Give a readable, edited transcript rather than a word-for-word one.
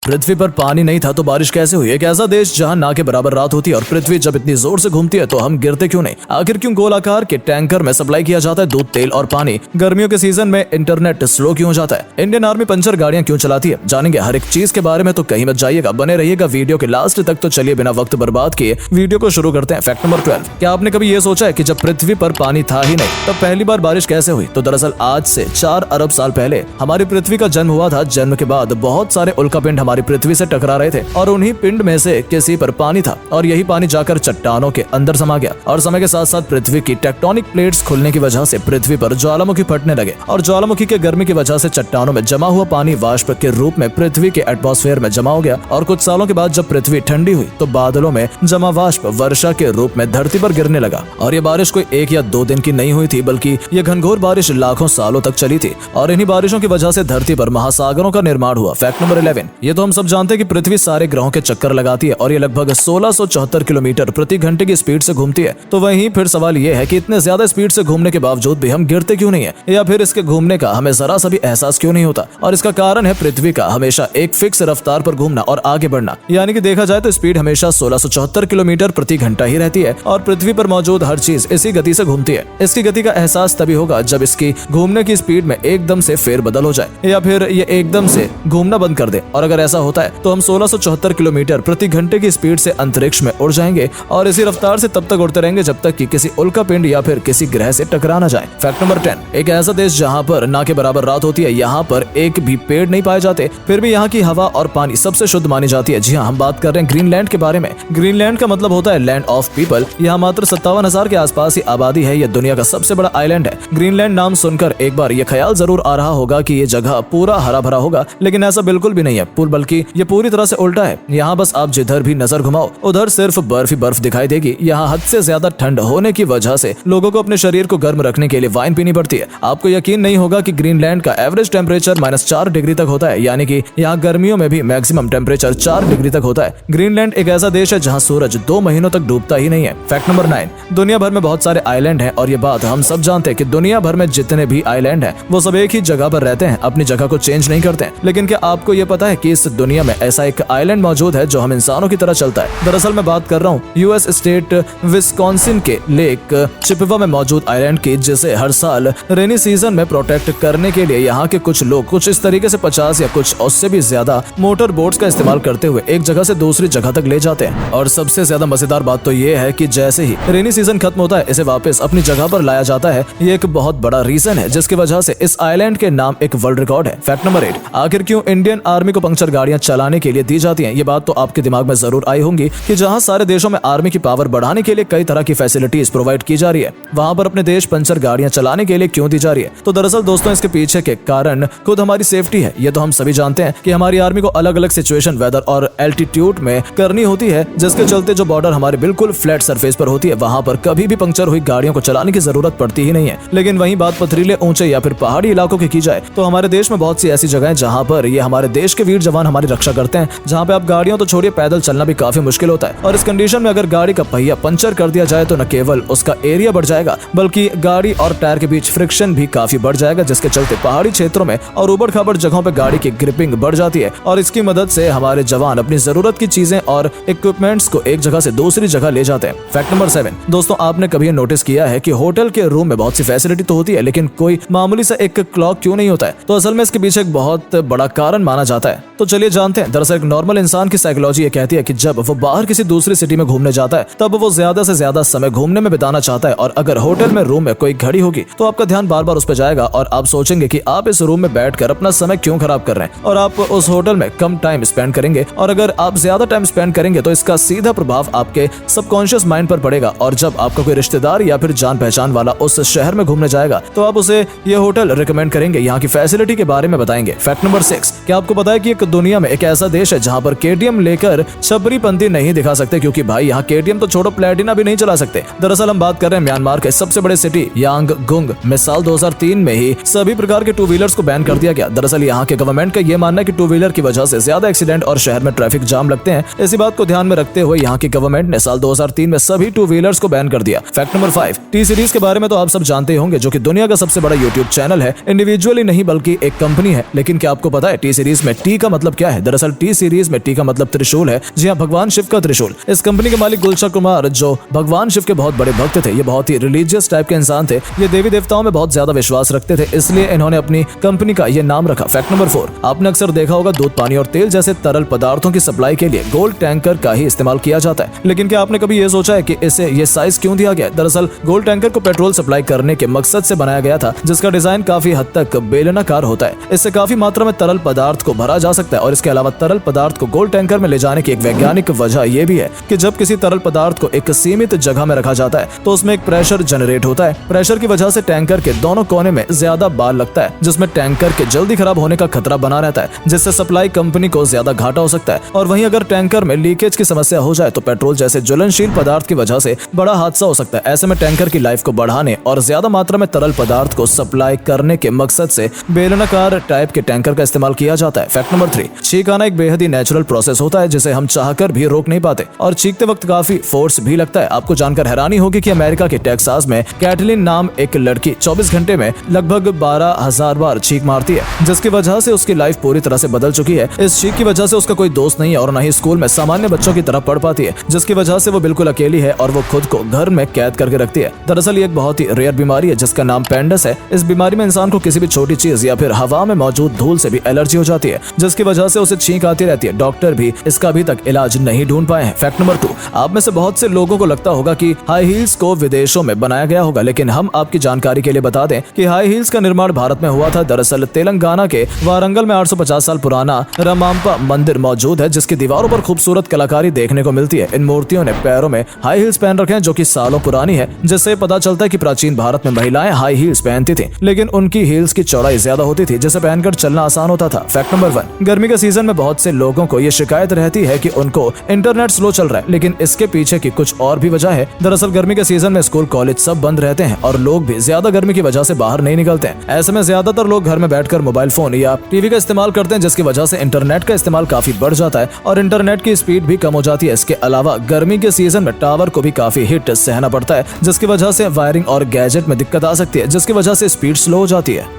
पृथ्वी पर पानी नहीं था तो बारिश कैसे हुई? एक ऐसा देश जहां ना के बराबर रात होती है और पृथ्वी जब इतनी जोर से घूमती है तो हम गिरते क्यों नहीं? आखिर क्यों गोलाकार के टैंकर में सप्लाई किया जाता है दूध, तेल और पानी? गर्मियों के सीजन में इंटरनेट स्लो क्यों हो जाता है? इंडियन आर्मी पंचर गाड़ियां क्यों चलाती है? जानेंगे हर एक चीज के बारे में, तो कहीं मत जाइएगा, बने रहिएगा वीडियो के लास्ट तक। तो चलिए बिना वक्त बर्बाद किए वीडियो को शुरू करते हैं। फैक्ट नंबर 12, क्या आपने कभी ये सोचा है कि जब पृथ्वी पर पानी था ही नहीं तब पहली बार बारिश कैसे हुई? तो दरअसल आज से 4 अरब साल पहले हमारी पृथ्वी का जन्म हुआ था। जन्म के बाद बहुत सारे उल्कापिंड हमारी पृथ्वी से टकरा रहे थे और उन्हीं पिंड में से किसी पर पानी था और यही पानी जाकर चट्टानों के अंदर समा गया और समय के साथ साथ पृथ्वी की टेक्टोनिक प्लेट्स खुलने की वजह से पृथ्वी पर ज्वालामुखी फटने लगे और ज्वालामुखी के गर्मी की वजह से चट्टानों में जमा हुआ पानी वाष्प के रूप में पृथ्वी के एटमॉस्फेयर में जमा हो गया और कुछ सालों के बाद जब पृथ्वी ठंडी हुई तो बादलों में जमा वाष्प वर्षा के रूप में धरती पर गिरने लगा। और ये बारिश कोई 1 या 2 दिन की नहीं हुई थी, बल्कि ये घनघोर बारिश लाखों सालों तक चली थी और इन्हीं बारिशों की वजह से धरती पर महासागरों का निर्माण हुआ। फैक्ट नंबर 11, ये तो हम सब जानते हैं कि पृथ्वी सारे ग्रहों के चक्कर लगाती है और ये लगभग 1674 किलोमीटर प्रति घंटे की स्पीड से घूमती है। तो वहीं फिर सवाल ये है कि इतने ज्यादा स्पीड से घूमने के बावजूद भी हम गिरते क्यों नहीं है, या फिर इसके घूमने का हमें जरा सा भी एहसास क्यों नहीं होता? और इसका कारण है पृथ्वी का हमेशा एक फिक्स रफ्तार पर घूमना और आगे बढ़ना। यानी कि देखा जाए तो स्पीड हमेशा 1674 किलोमीटर प्रति घंटा ही रहती है और पृथ्वी पर मौजूद हर चीज इसी गति से घूमती है। इसकी गति का एहसास तभी होगा जब इसकी घूमने की स्पीड में एकदम से फेरबदल हो जाए या फिर ये एकदम से घूमना बंद कर दे। और अगर ऐसा होता है तो हम 1674 किलोमीटर प्रति घंटे की स्पीड से अंतरिक्ष में उड़ जाएंगे और इसी रफ्तार से तब तक उड़ते रहेंगे जब तक कि किसी उल्कापिंड या फिर किसी ग्रह से टकरा न जाए। फैक्ट नंबर 10, एक ऐसा देश जहां पर ना के बराबर रात होती है, यहाँ पर एक भी पेड़ नहीं पाए जाते, फिर भी यहाँ की हवा और पानी सबसे शुद्ध मानी जाती है। जी हाँ, हम बात कर रहे हैं ग्रीनलैंड के बारे में। ग्रीनलैंड का मतलब होता है लैंड ऑफ पीपल। यहाँ मात्र 57,000 के आसपास ही आबादी है। यह दुनिया का सबसे बड़ा आइलैंड है। ग्रीनलैंड नाम सुनकर एक बार ये ख्याल जरूर आ रहा होगा कि ये जगह पूरा हरा भरा होगा, लेकिन ऐसा बिल्कुल भी नहीं है। बल्कि ये पूरी तरह से उल्टा है। यहाँ बस आप जिधर भी नजर घुमाओ उधर सिर्फ बर्फ ही बर्फ दिखाई देगी। यहाँ हद से ज्यादा ठंड होने की वजह से लोगों को अपने शरीर को गर्म रखने के लिए वाइन पीनी पड़ती है। आपको यकीन नहीं होगा कि ग्रीनलैंड का एवरेज टेम्परेचर -4 डिग्री तक होता है, यानी कि यहाँ गर्मियों में भी मैक्सिमम टेम्परेचर 4 डिग्री तक होता है। ग्रीनलैंड एक ऐसा देश है जहाँ सूरज 2 महीनों तक डूबता ही नहीं है। फैक्ट नंबर 9, दुनिया भर में बहुत सारे आइलैंड हैं और ये बात हम सब जानते हैं कि दुनिया भर में जितने भी आइलैंड हैं वो सब एक ही जगह पर रहते हैं, अपनी जगह को चेंज नहीं करते हैं। लेकिन क्या आपको ये पता है कि इस दुनिया में ऐसा एक आइलैंड मौजूद है जो हम इंसानों की तरह चलता है? दरअसल मैं बात कर रहा हूँ यूएस स्टेट विस्कॉन्सिन के लेक चिपवा में मौजूद आइलैंड की, जिसे हर साल रेनी सीजन में प्रोटेक्ट करने के लिए यहाँ के कुछ लोग कुछ इस तरीके से 50 या कुछ उससे भी ज्यादा मोटर बोट्स का इस्तेमाल करते हुए एक जगह से दूसरी जगह तक ले जाते हैं। और सबसे ज्यादा मजेदार बात तो ये है कि जैसे ही रेनी सीजन खत्म होता है इसे वापस अपनी जगह पर लाया जाता है। ये एक बहुत बड़ा रीजन है जिसकी वजह से इस आइलैंड के नाम एक वर्ल्ड रिकॉर्ड है। फैक्ट नंबर 8, आखिर क्यों इंडियन आर्मी को पंक्चर गाड़ियां चलाने के लिए दी जाती हैं? ये बात तो आपके दिमाग में जरूर आई होंगी कि जहां सारे देशों में आर्मी की पावर बढ़ाने के लिए कई तरह की फैसिलिटीज प्रोवाइड की जा रही है, वहां पर अपने देश पंचर गाड़ियां चलाने के लिए क्यों दी जा रही है? तो दरअसल दोस्तों इसके पीछे के कारण खुद हमारी सेफ्टी है। ये तो हम सभी जानते हैं कि हमारी आर्मी को अलग अलग सिचुएशन, वेदर और एल्टीट्यूड में करनी होती है, जिसके चलते जो बॉर्डर हमारे बिल्कुल फ्लैट सरफेस पर होती है वहां पर कभी भी पंक्चर हुई गाड़ियों को चलाने की जरूरत पड़ती ही नहीं है। लेकिन वहीं बात पथरीले, ऊंचे या फिर पहाड़ी इलाकों की की जाए तो हमारे देश में बहुत सी ऐसी जगह जहां पर ये हमारे देश के वीर जवान हमारी रक्षा करते हैं, जहां पे आप गाड़ियों तो छोड़िए पैदल चलना भी काफी मुश्किल होता है। और इस कंडीशन में अगर गाड़ी का पहिया पंचर कर दिया जाए तो न केवल उसका एरिया बढ़ जाएगा बल्कि गाड़ी और टायर के बीच फ्रिक्शन भी काफी बढ़ जाएगा, जिसके चलते पहाड़ी क्षेत्रों में और उबड़ खाबड़ जगहों पे गाड़ी की ग्रिपिंग बढ़ जाती है और इसकी मदद से हमारे जवान अपनी जरूरत की चीजें और इक्विपमेंट्स को एक जगह से दूसरी जगह ले जाते हैं। फैक्ट नंबर 7, दोस्तों आपने कभी नोटिस किया है कि होटल के रूम में बहुत सी फैसिलिटी तो होती है लेकिन कोई मामूली सा एक क्लॉक क्यों नहीं होता है? तो असल में इसके पीछे एक बहुत बड़ा कारण माना जाता है। तो चलिए जानते हैं। दरअसल एक नॉर्मल इंसान की साइकोलॉजी ये कहती है कि जब वो बाहर किसी दूसरी सिटी में घूमने जाता है तब वो ज्यादा से ज्यादा समय घूमने में बिताना चाहता है और अगर होटल में रूम में कोई घड़ी होगी तो आपका ध्यान बार बार उस पर जाएगा और आप सोचेंगे कि आप इस रूम में बैठकर अपना समय क्यों खराब कर रहे हैं और आप उस होटल में कम टाइम स्पेंड करेंगे। और अगर आप ज्यादा टाइम स्पेंड करेंगे तो इसका सीधा प्रभाव आपके सबकॉन्शियस माइंड पर पड़ेगा और जब आपका कोई रिश्तेदार या फिर जान पहचान वाला उस शहर में घूमने जाएगा तो आप उसे ये होटल रिकमेंड करेंगे, यहाँ की फैसिलिटी के बारे में बताएंगे। फैक्ट नंबर 6, क्या आपको पता है कि एक दुनिया में एक ऐसा देश है जहाँ पर केटीएम लेकर छबरी पंथी नहीं दिखा सकते, क्योंकि भाई यहाँ केटीएम तो छोड़ो प्लेटिना भी नहीं चला सकते। दरअसल हम बात कर रहे हैं म्यांमार के सबसे बड़े सिटी यांगगुंग में साल 2003 में ही सभी प्रकार के टू व्हीलर्स को बैन कर दिया गया। दरअसल यहाँ के गवर्नमेंट का ये मानना है कि टू व्हीलर की वजह से ज्यादा एक्सीडेंट और शहर में ट्रैफिक जाम लगते हैं। इसी बात को ध्यान में रखते हुए यहाँ की गवर्नमेंट ने साल 2003 में सभी टू व्हीलर्स को बैन कर दिया। फैक्ट नंबर 5, टी सीरीज के बारे में तो आप सब जानते होंगे, जो कि दुनिया का सबसे बड़ा यूट्यूब चैनल है। इंडिविजुअली नहीं बल्कि एक कंपनी है। लेकिन क्या आपको पता है टी सीरीज में टी का मतलब क्या है? दरअसल टी सीरीज में टी का मतलब त्रिशूल है। जी हाँ, भगवान शिव का त्रिशूल। इस कंपनी के मालिक गुलशन कुमार जो भगवान शिव के बहुत बड़े भक्त थे, ये बहुत ही रिलीजियस टाइप के इंसान थे। ये देवी देवताओं में बहुत ज्यादा विश्वास रखते थे, इसलिए इन्होंने अपनी कंपनी का ये नाम रखा। फैक्ट नंबर 4, आपने अक्सर देखा होगा दूध, पानी और तेल जैसे तरल पदार्थों की सप्लाई के लिए गोल्ड टैंकर का ही इस्तेमाल किया जाता है। लेकिन क्या आपने कभी ये सोचा है कि इसे ये साइज क्यों दिया गया? दरअसल गोल्ड टैंकर को पेट्रोल सप्लाई करने के मकसद से बनाया गया था, जिसका डिजाइन काफी हद तक बेलनाकार होता है। इससे काफी मात्रा में तरल पदार्थ को भरा जा सकता है और इसके अलावा तरल पदार्थ को गोल्ड टैंकर में ले जाने की एक वैज्ञानिक वजह यह भी है कि जब किसी तरल पदार्थ को एक सीमित जगह में रखा जाता है तो उसमें एक प्रेशर जनरेट होता है। प्रेशर की वजह से टैंकर के दोनों कोने में ज्यादा बाल लगता है, जिसमें टैंकर के जल्दी खराब होने का खतरा बना रहता है, जिससे सप्लाई कंपनी को ज्यादा घाटा हो सकता है। और वहीं अगर टैंकर में लीकेज की समस्या हो जाए तो पेट्रोल जैसे ज्वलनशील पदार्थ की वजह से बड़ा हादसा हो सकता है। ऐसे में टैंकर की लाइफ को बढ़ाने और ज्यादा मात्रा में तरल पदार्थ को सप्लाई करने के मकसद से बेलनाकार टाइप के टैंकर का इस्तेमाल किया जाता है। फैक्ट नंबर 3, छींक आना एक बेहद ही नेचुरल प्रोसेस होता है जिसे हम चाहकर भी रोक नहीं पाते और छींकते वक्त काफी फोर्स भी लगता है। आपको जानकर हैरानी होगी कि अमेरिका के टेक्सास में कैटलिन नाम एक लड़की 24 घंटे में लगभग 12,000 बार छींक मारती है, जिसकी वजह से उसकी लाइफ पूरी तरह से बदल चुकी है। इस छींक की वजह से उसका कोई दोस्त नहीं है और न ही स्कूल में सामान्य बच्चों की तरह पढ़ पाती है, जिसकी वजह से वो बिल्कुल अकेली है और वो खुद को घर में कैद करके रखती है। दरअसल ये एक बहुत ही रेयर बीमारी है जिसका नाम पेंडस है। इस बीमारी में इंसान को किसी भी छोटी चीज या फिर हवा में मौजूद धूल से भी एलर्जी हो जाती है, जिसकी वजह से उसे छींक आती रहती है। डॉक्टर भी इसका अभी तक इलाज नहीं ढूंढ पाए हैं। फैक्ट नंबर 2, आप में से बहुत से लोगों को लगता होगा कि हाई हील्स को विदेशों में बनाया गया होगा, लेकिन हम आपकी जानकारी के लिए बता दें कि हाई हील्स का निर्माण भारत में हुआ था। दरअसल तेलंगाना के वारंगल में 850 साल पुराना रमाम्पा मंदिर मौजूद है, जिसकी दीवारों पर खूबसूरत कलाकारी देखने को मिलती है। इन मूर्तियों ने पैरों में हाई हील्स पहन रखे हैं जो कि सालों पुरानी है, जिससे पता चलता है कि प्राचीन भारत में महिलाएं हाई हील्स पहनती थी, लेकिन उनकी हील्स की चौड़ाई ज्यादा होती थी, जिसे पहनकर चलना आसान होता था। फैक्ट नंबर 1, गर्मी के सीजन में बहुत से लोगों को ये शिकायत रहती है कि उनको इंटरनेट स्लो चल रहा है, लेकिन इसके पीछे की कुछ और भी वजह है। दरअसल गर्मी के सीजन में स्कूल कॉलेज सब बंद रहते हैं और लोग भी ज्यादा गर्मी की वजह से बाहर नहीं निकलते हैं। ऐसे में ज्यादातर लोग घर में बैठकर मोबाइल फोन या टीवी का इस्तेमाल करते हैं, जिसकी वजह से इंटरनेट का इस्तेमाल काफी बढ़ जाता है और इंटरनेट की स्पीड भी कम हो जाती है। इसके अलावा गर्मी के सीजन में टावर को भी काफी हिट सहना पड़ता है, जिसकी वजह से वायरिंग और गैजेट में दिक्कत आ सकती है, जिसकी वजह से स्पीड स्लो हो जाती है।